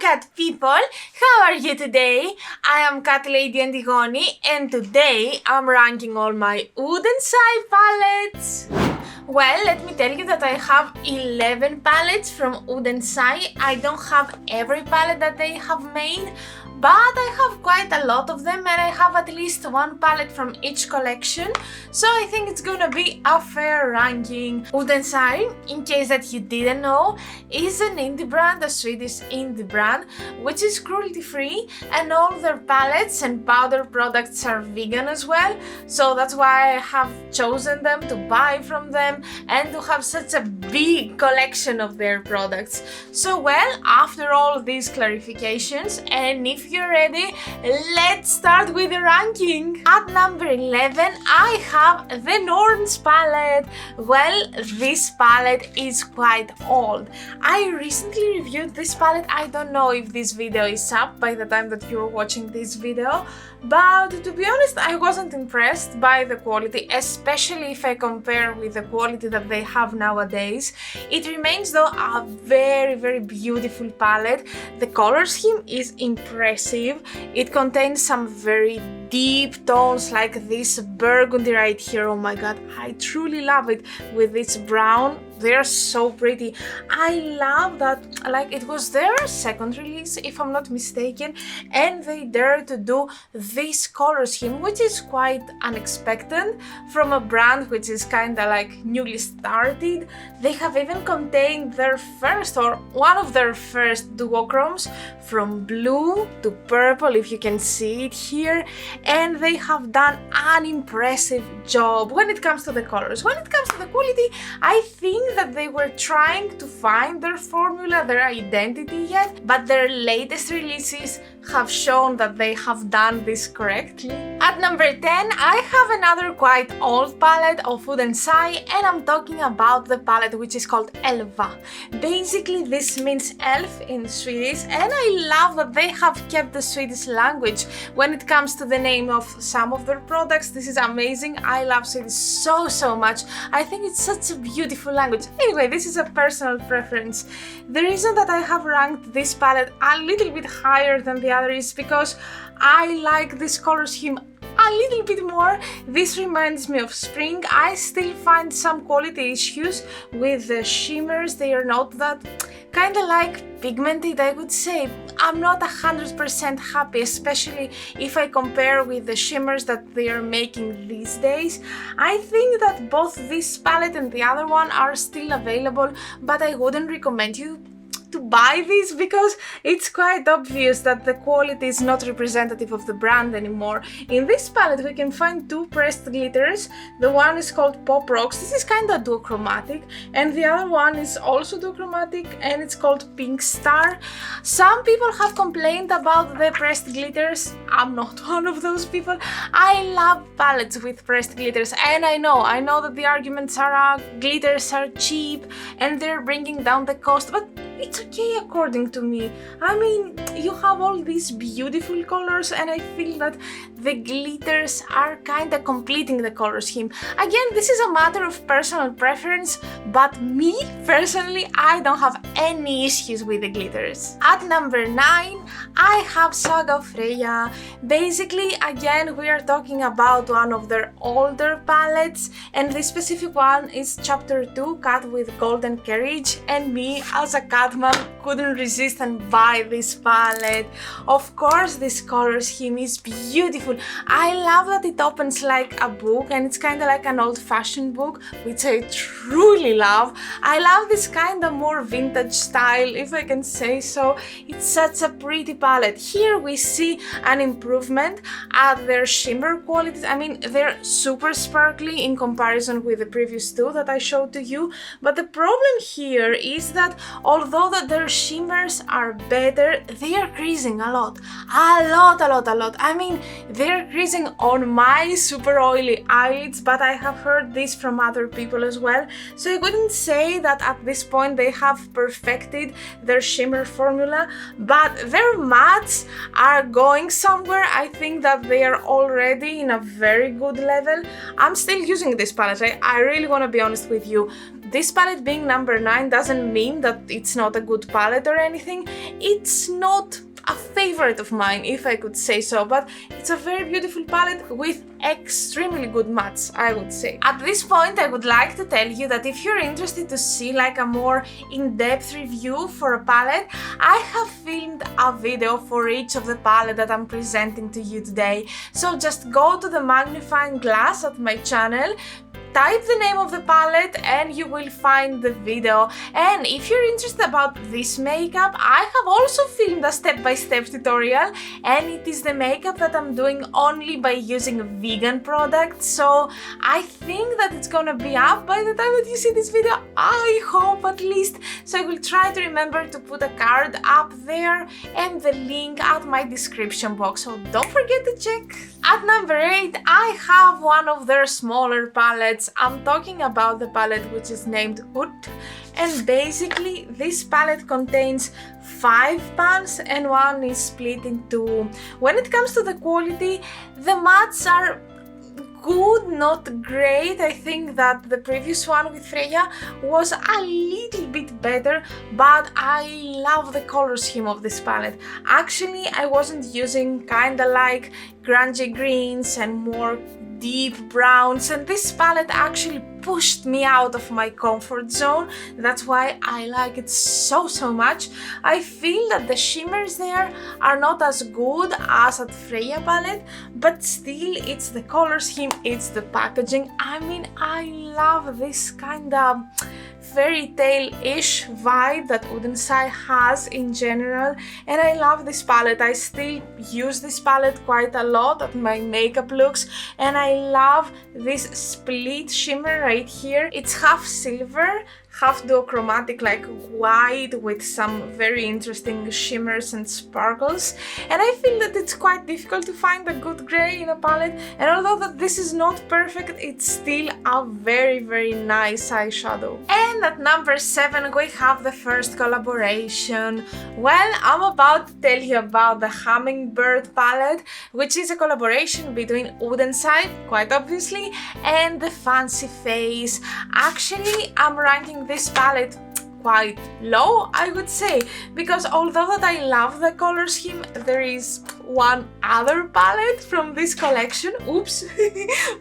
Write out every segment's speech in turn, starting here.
cat people, how are you today? I am Catlady Antigoni and today I'm ranking all my ODENS palettes. Well, let me tell you that I have 11 palettes from ODENS. I don't have every palette that they have made, but I have quite a lot of them and I have at least one palette from each collection, so I think it's gonna be a fair ranking. ODENS, in case that you didn't know, is an indie brand, a Swedish indie brand, which is cruelty free, and all their palettes and powder products are vegan as well, so that's why I have chosen them to buy from them and to have such a big collection of their products. So well, after all these clarifications, and if you're ready, let's start with the ranking. At number 11, I have the Norns palette. Well, this palette is quite old. I recently reviewed this palette. I don't know if this video is up by the time that you're watching this video, but to be honest, I wasn't impressed by the quality, especially if I compare with the quality that they have nowadays. It remains though a very beautiful palette. The color scheme is impressive. It contains some very deep tones like this burgundy right here. Oh my god, I truly love it with this brown. They're so pretty. I love that, like, it was their second release if I'm not mistaken, and they dared to do this color scheme, which is quite unexpected from a brand which is kinda like newly started. They have even contained their first, or one of their first duochromes, from blue to purple, if you can see it here, and they have done an impressive job when it comes to the colors. When it comes to the quality, I think that they were trying to find their formula, their identity yet, but their latest releases have shown that they have done this correctly. At number 10, I have another quite old palette of ODENS, and I'm talking about the palette which is called Elva. Basically, this means elf in Swedish, and I love that they have kept the Swedish language when it comes to the name of some of their products. This is amazing. I love Swedish so much. I think it's such a beautiful language. Anyway, this is a personal preference. The reason that I have ranked this palette a little bit higher than the other is because I like this color scheme a little bit more. This reminds me of spring. I still find some quality issues with the shimmers. They are not that kind of like pigmented, I would say. I'm not 100% happy, especially if I compare with the shimmers that they are making these days. I think that both this palette and the other one are still available, but I wouldn't recommend you to buy this because it's quite obvious that the quality is not representative of the brand anymore. In this palette we can find two pressed glitters. The one is called Pop Rocks. This is kind of duochromatic, and the other one is also duochromatic and it's called Pink Star. Some people have complained about the pressed glitters. I'm not one of those people. I love palettes with pressed glitters, and I know that the arguments are glitters are cheap and they're bringing down the cost, but it's okay according to me. I mean, you have all these beautiful colors and I feel that the glitters are kinda completing the color scheme. Again, this is a matter of personal preference, but me, personally, I don't have any issues with the glitters. At number 9, I have Saga of Freya. Basically, again, we are talking about one of their older palettes, and this specific one is Chapter 2, Cat with Golden Carriage, and me, as a catman, couldn't resist and buy this palette. Of course, this color scheme is beautiful. I love that it opens like a book and it's kind of like an old-fashioned book, which I truly love. I love this kind of more vintage style, if I can say so. It's such a pretty palette. Here we see an improvement at their shimmer qualities. I mean, they're super sparkly in comparison with the previous two that I showed to you, but the problem here is that although that their shimmers are better, they are creasing a lot. I mean, they're creasing on my super oily eyelids, but I have heard this from other people as well, so I wouldn't say that at this point they have perfected their shimmer formula, but their mattes are going somewhere. I think that they are already in a very good level. I'm still using this palette. I really want to be honest with you. this palette being number 9 doesn't mean that it's not a good palette or anything. It's not a favorite of mine, if I could say so, but it's a very beautiful palette with extremely good mattes, I would say. At this point, I would like to tell you that if you're interested to see like a more in-depth review for a palette, I have filmed a video for each of the palette that I'm presenting to you today. So just go to the magnifying glass at my channel, type the name of the palette and you will find the video. And if you're interested about this makeup, I have also filmed a step-by-step tutorial, and it is the makeup that I'm doing only by using vegan products. So I think that it's gonna be up by the time that you see this video, I hope at least. So I will try to remember to put a card up there and the link at my description box, so don't forget to check. At number 8, I have one of their smaller palettes. I'm talking about the palette which is named Oud, and basically this palette contains 5 pans and one is split in 2. When it comes to the quality, the mattes are good, not great. I think that the previous one with Freya was a little bit better, but I love the color scheme of this palette. Actually, I wasn't using kinda like grungy greens and more deep browns, and this palette actually pushed me out of my comfort zone. That's why I like it so much. I feel that the shimmers there are not as good as at Freya palette, but still it's the color scheme, it's the packaging. I mean, I love this kind of fairy tale-ish vibe that ODENS has in general, and I love this palette. I still use this palette quite a lot at my makeup looks, and I love this split shimmer right here. It's half silver, half duochromatic, like white with some very interesting shimmers and sparkles, and I feel that it's quite difficult to find a good grey in a palette, and although that this is not perfect, it's still a very nice eyeshadow. And at number 7 we have the first collaboration. Well, I'm about to tell you about the Hummingbird palette, which is a collaboration between ODENS, quite obviously, and the Fancy Face. Actually, I'm ranking this palette quite low, I would say, because although that I love the color scheme, there is one other palette from this collection, oops,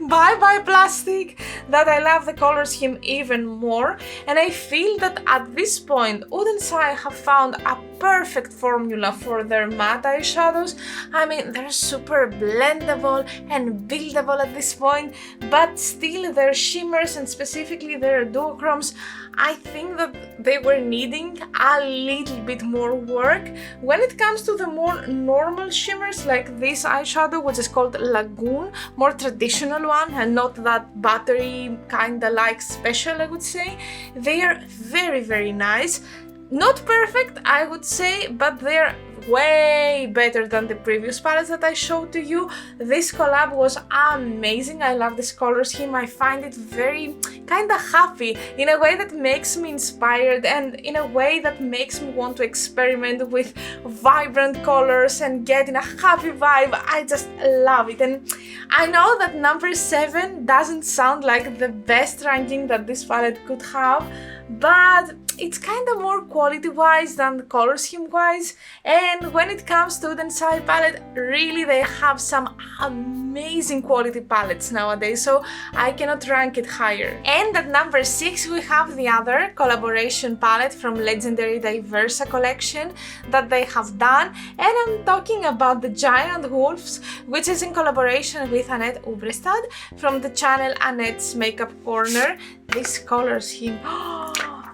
bye plastic, that I love the color scheme even more, and I feel that at this point ODENS have found a perfect formula for their matte eyeshadows. I mean, they're super blendable and buildable at this point, but still their shimmers and specifically their duochromes, I think that they were needing a little bit more work. When it comes to the more normal shimmers like this eyeshadow, which is called Lagoon, more traditional one and not that buttery kinda like special, I would say, they are very nice. Not perfect, I would say, but they're way better than the previous palettes that I showed to you. This collab was amazing. I love this color scheme. I find it very kinda happy in a way that makes me inspired and in a way that makes me want to experiment with vibrant colors and get in a happy vibe. I just love it, and I know that number 7 doesn't sound like the best ranking that this palette could have, but it's kind of more quality-wise than color scheme-wise, and when it comes to the ODENS palette, really they have some amazing quality palettes nowadays, so I cannot rank it higher. And at number 6 we have the other collaboration palette from Legendary Diversa collection that they have done, and I'm talking about the Giant Wolves, which is in collaboration with Annette Ubrestad from the channel Annette's Makeup Corner. This color scheme,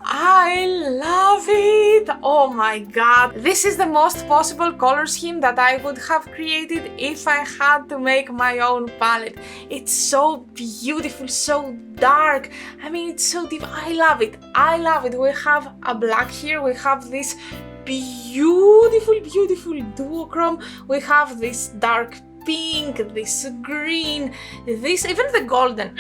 I love it! Oh my god! This is the most possible color scheme that I would have created if I had to make my own palette. It's so beautiful, so dark. I mean, it's so deep. I love it. I love it. We have a black here. We have this beautiful duochrome. We have this dark pink, this green, this, even the golden.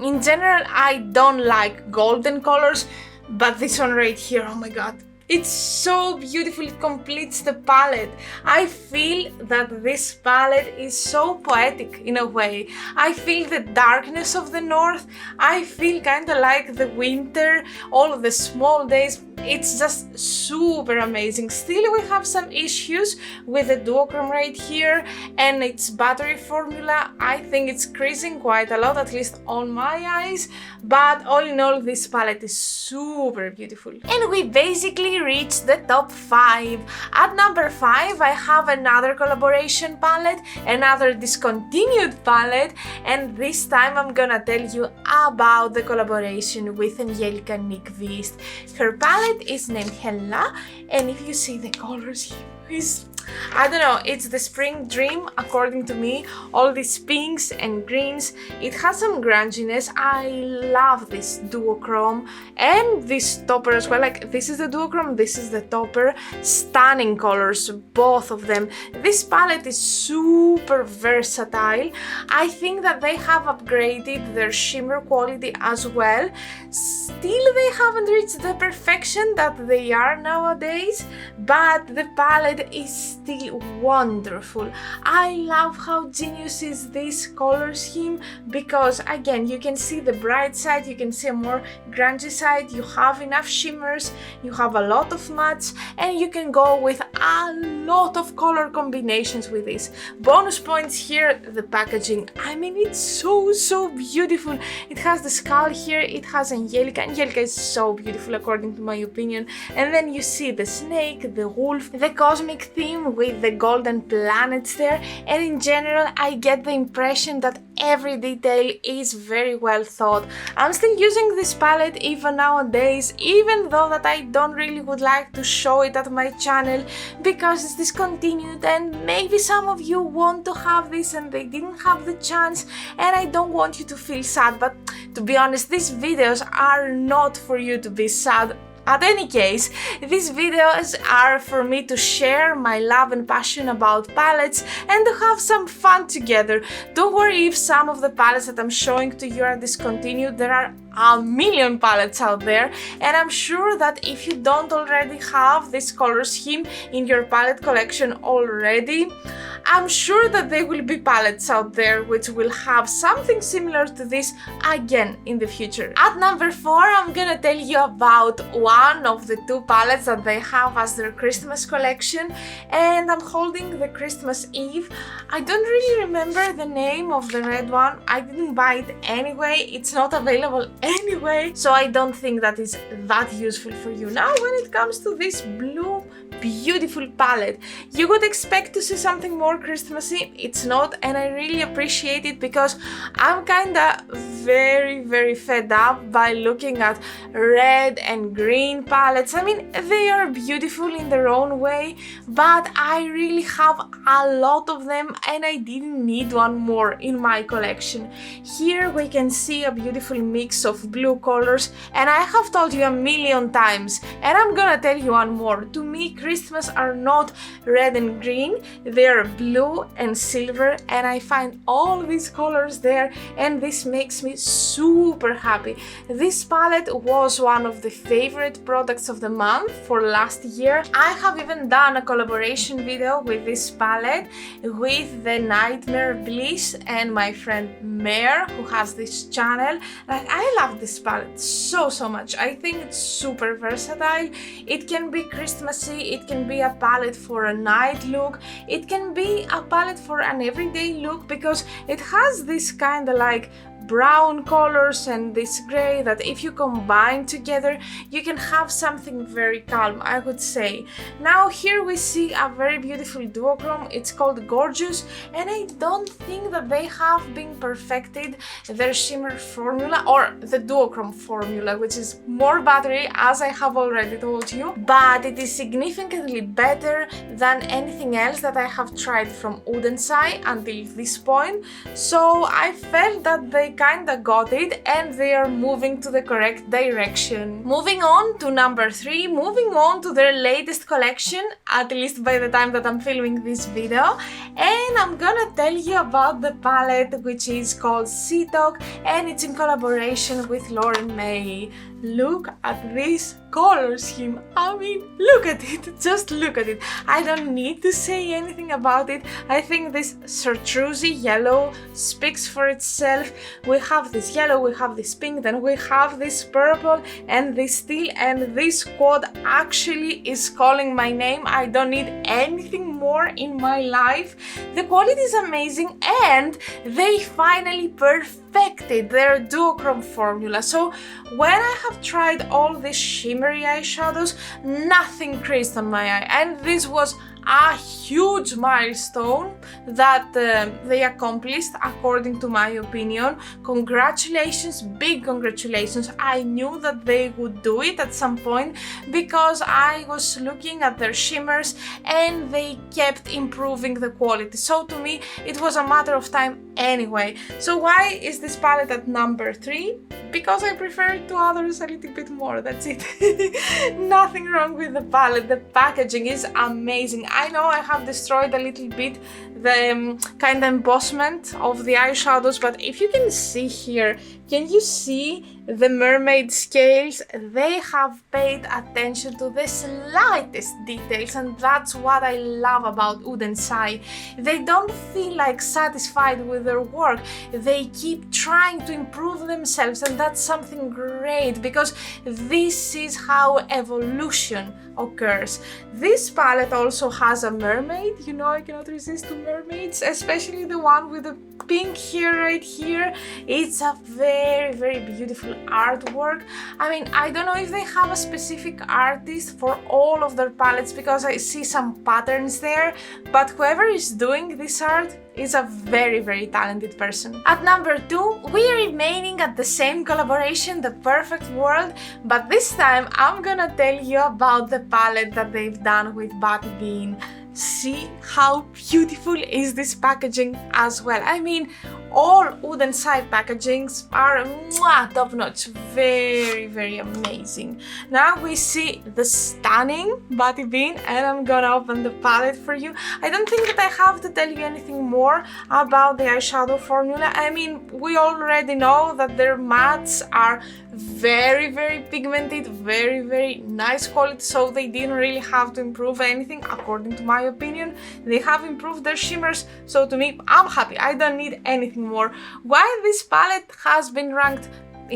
In general, I don't like golden colors, but this one right here, oh my god, It's so beautiful, it completes the palette. I feel that this palette is so poetic in a way. I feel the darkness of the north, I feel kind of like the winter, all of the small days. It's just super amazing. Still we have some issues with the duochrome right here and its battery formula. I think it's creasing quite a lot, at least on my eyes, but all in all this palette is super beautiful. And we basically reached the top 5. At number 5 I have another collaboration palette, another discontinued palette, and this time I'm gonna tell you about the collaboration with Angelica Nyqvist. Her palette is named Hella, and if you see the colors here, I don't know, it's the spring dream according to me. All these pinks and greens, it has some grunginess. I love this duochrome and this topper as well. Like, this is the duochrome, this is the topper. Stunning colors, both of them. This palette is super versatile. I think that they have upgraded their shimmer quality as well. Still they haven't reached the perfection that they are nowadays, but the palette is still wonderful. I love how genius is this color scheme, because again you can see the bright side, you can see a more grungy side, you have enough shimmers, you have a lot of mattes, and you can go with a lot of color combinations with this. Bonus points here, the packaging. I mean, it's so beautiful. It has the skull here, it has Angelica. Angelica is so beautiful according to my opinion. And then you see the snake, the wolf, the cosmic theme with the golden planets there, and in general I get the impression that every detail is very well thought. I'm still using this palette even nowadays, even though that I don't really would like to show it at my channel because it's discontinued, and maybe some of you want to have this and they didn't have the chance, and I don't want you to feel sad, but to be honest, these videos are not for you to be sad. At any case, these videos are for me to share my love and passion about palettes and to have some fun together. Don't worry if some of the palettes that I'm showing to you are discontinued. There are a million palettes out there, and I'm sure that if you don't already have this color scheme in your palette collection already, I'm sure that there will be palettes out there which will have something similar to this again in the future. At number 4, I'm gonna tell you about one of the 2 palettes that they have as their Christmas collection, and I'm holding the Christmas Eve. I don't really remember the name of the red one. I didn't buy it anyway. It's not available anyway, so I don't think that is that useful for you. Now, when it comes to this blue beautiful palette, you would expect to see something more Christmassy. It's not, and I really appreciate it because I'm kinda very fed up by looking at red and green palettes. I mean, they are beautiful in their own way, but I really have a lot of them and I didn't need one more in my collection. Here we can see a beautiful mix of blue colors, and I have told you a million times, and I'm gonna tell you one more. To me, Christmas are not red and green, they are blue and silver, and I find all these colors there, and this makes me super happy. This palette was one of the favorite products of the month for last year. I have even done a collaboration video with this palette with the Nightmare Bliss and my friend Mare, who has this channel. Like, I love this palette so much. I think it's super versatile. It can be Christmassy, it can be a palette for a night look, it can be a palette for an everyday look, because it has this kind of like brown colors and this gray that if you combine together you can have something very calm, I would say. Now here we see a very beautiful duochrome. It's called Gorgeous, and I don't think that they have been perfected their shimmer formula, or the duochrome formula, which is more battery, as I have already told you, but it is significantly better than anything else that I have tried from ODENS until this point. So I felt that they kinda got it and they are moving to the correct direction. Moving on to number 3, moving on to their latest collection, at least by the time that I'm filming this video, and I'm gonna tell you about the palette, which is called Sea Talk, and it's in collaboration with Lauren May. Look at this color scheme. I mean, look at it, just look at it. I don't need to say anything about it. I think this chartreuse yellow speaks for itself. We have this yellow, we have this pink, then we have this purple and this teal, and this quad actually is calling my name. I don't need anything more in my life. The quality is amazing and they finally perfected their duochrome formula. So when I have tried all these shimmery eyeshadows, nothing creased on my eye, and this was a huge milestone that they accomplished, according to my opinion. Congratulations, big congratulations. I knew that they would do it at some point because I was looking at their shimmers and they kept improving the quality. So to me, it was a matter of time anyway. So why is this palette at number 3? Because I prefer it to others a little bit more, that's it. Nothing wrong with the palette, the packaging is amazing. I know I have destroyed a little bit the kind of embossment of the eyeshadows, but if you can see here, can you see the mermaid scales? They have paid attention to the slightest details, and that's what I love about ODENS. They don't feel like satisfied with their work. They keep trying to improve themselves, and that's something great because this is how evolution occurs. This palette also has a mermaid. You know, I cannot resist to mermaids, especially the one with the pink hair right here. It's a very beautiful artwork. I mean, I don't know if they have a specific artist for all of their palettes because I see some patterns there, but whoever is doing this art is a very talented person. At number 2, we are remaining at the same collaboration, The Perfect World, but this time I'm gonna tell you about the palette that they've done with Batty Bean. See how beautiful is this packaging as well. I mean, all ODENS packagings are top notch, very amazing. Now we see the stunning Batty Bean, and I'm gonna open the palette for you. I don't think that I have to tell you anything more about the eyeshadow formula. I mean, we already know that their mattes are very pigmented, very nice quality, so they didn't really have to improve anything. According to my opinion, they have improved their shimmers, so to me, I'm happy. I don't need anything more. Why this palette has been ranked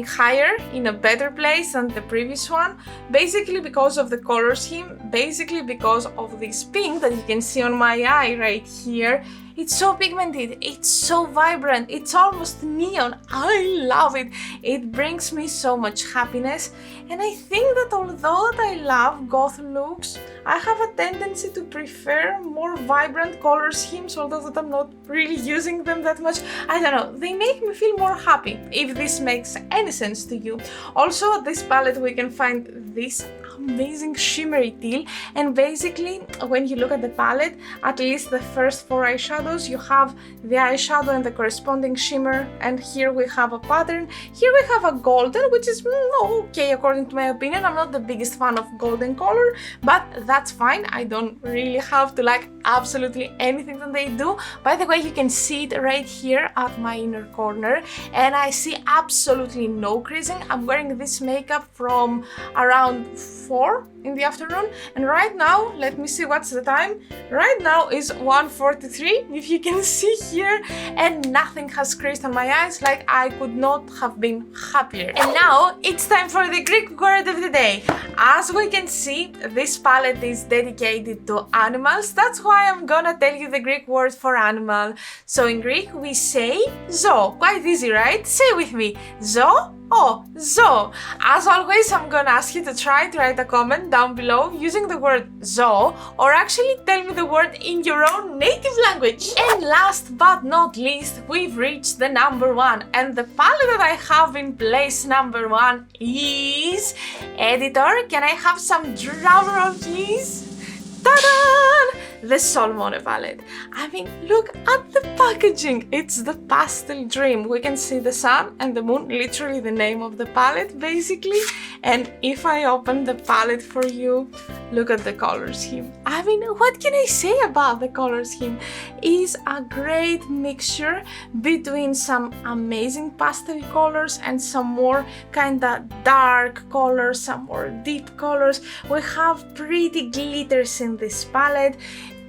higher, in a better place than the previous one? Basically because of the color scheme, basically because of this pink that you can see on my eye right here. It's so pigmented, it's so vibrant, it's almost neon. I love it. It brings me so much happiness, and I think that although I love goth looks, I have a tendency to prefer more vibrant color schemes, although that I'm not really using them that much. I don't know, they make me feel more happy, if this makes any sense to you. Also, at this palette we can find this amazing shimmery teal, and basically when you look at the palette, at least the first 4 eyeshadows, you have the eyeshadow and the corresponding shimmer, and here we have a pattern. Here we have a golden, which is okay according to my opinion. I'm not the biggest fan of golden color, but that's fine. I don't really have to like absolutely anything that they do. By the way, you can see it right here at my inner corner, and I see absolutely no creasing. I'm wearing this makeup from around 4 in the afternoon, and right now, let me see what's the time. Right now is 1:43, if you can see here, and nothing has creased on my eyes. Like, I could not have been happier. And now it's time for the Greek word of the day. As we can see, this palette is dedicated to animals. That's why I'm gonna tell you the Greek word for animal. So in Greek we say zoo. Quite easy, right? Say with me, zoo. Oh, zoo. As always, I'm gonna ask you to try to write a comment down below using the word zoo, or actually tell me the word in your own native language. And last but not least, we've reached the number 1, and the palette that I have in place number 1 is... Editor, can I have some drum roll, please? Ta-da! the Solmone palette. I mean, look at the packaging. It's the pastel dream. We can see the sun and the moon, literally the name of the palette basically. And if I open the palette for you, look at the color scheme. I mean, what can I say about the color scheme? It's a great mixture between some amazing pastel colors and some more kinda dark colors, some more deep colors. We have pretty glitters in this palette.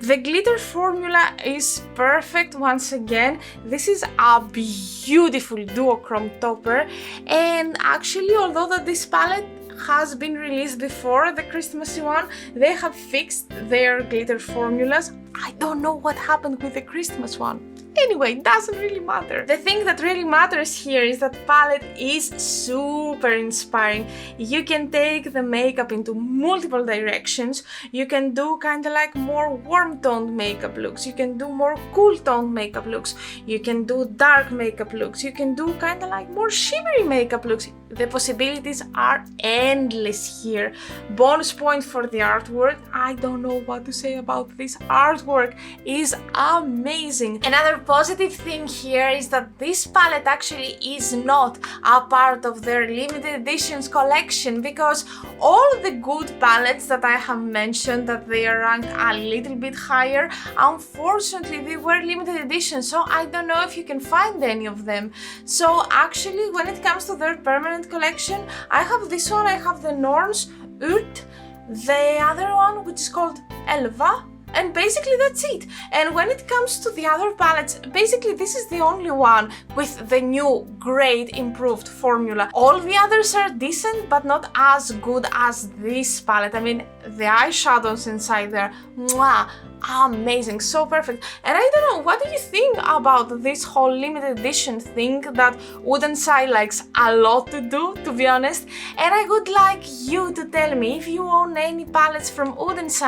The glitter formula is perfect once again. This is a beautiful duochrome topper, and actually, although that this palette has been released before the Christmassy one, they have fixed their glitter formulas. I don't know what happened with the Christmas one. Anyway, it doesn't really matter. The thing that really matters here is that palette is super inspiring. You can take the makeup into multiple directions. You can do kind of like more warm toned makeup looks. You can do more cool toned makeup looks. You can do dark makeup looks. You can do kind of like more shimmery makeup looks. The possibilities are endless here. Bonus point for the artwork. I don't know what to say about this artwork. Is amazing. Another positive thing here is that this palette actually is not a part of their limited editions collection, because all the good palettes that I have mentioned that they are ranked a little bit higher, unfortunately they were limited editions, so I don't know if you can find any of them. So actually, when it comes to their permanent collection, I have this one, I have the Norns, Ut, the other one which is called Elva, and basically that's it. And when it comes to the other palettes, basically this is the only one with the new great improved formula. All the others are decent, but not as good as this palette. I mean, the eyeshadows inside there, mwah, amazing, so perfect. And I don't know, what do you think about this whole limited edition thing that ODENS likes a lot to do, to be honest? And I would like you to tell me if you own any palettes from ODENS.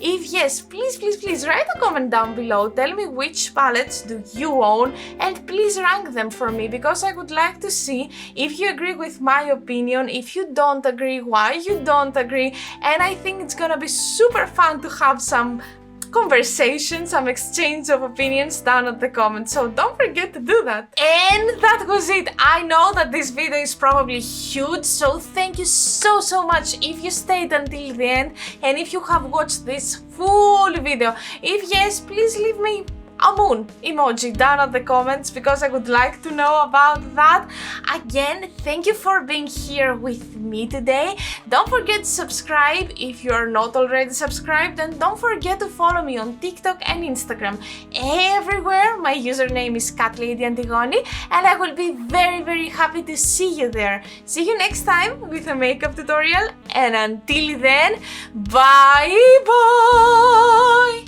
If yes, please write a comment down below. Tell me which palettes do you own, and please rank them for me, because I would like to see if you agree with my opinion, if you don't agree, why you don't agree. And I think it's gonna be super fun to have some conversation, some exchange of opinions down at the comments, so don't forget to do that. And that was it. I know that this video is probably huge, so thank you so much if you stayed until the end, and if you have watched this full video. If yes, please leave me a moon emoji down at the comments, because I would like to know about that. Again, thank you for being here with me today. Don't forget to subscribe if you are not already subscribed, and don't forget to follow me on TikTok and Instagram. Everywhere my username is Catlady Antigoni, and I will be very happy to see you there. See you next time with a makeup tutorial, and until then, bye bye!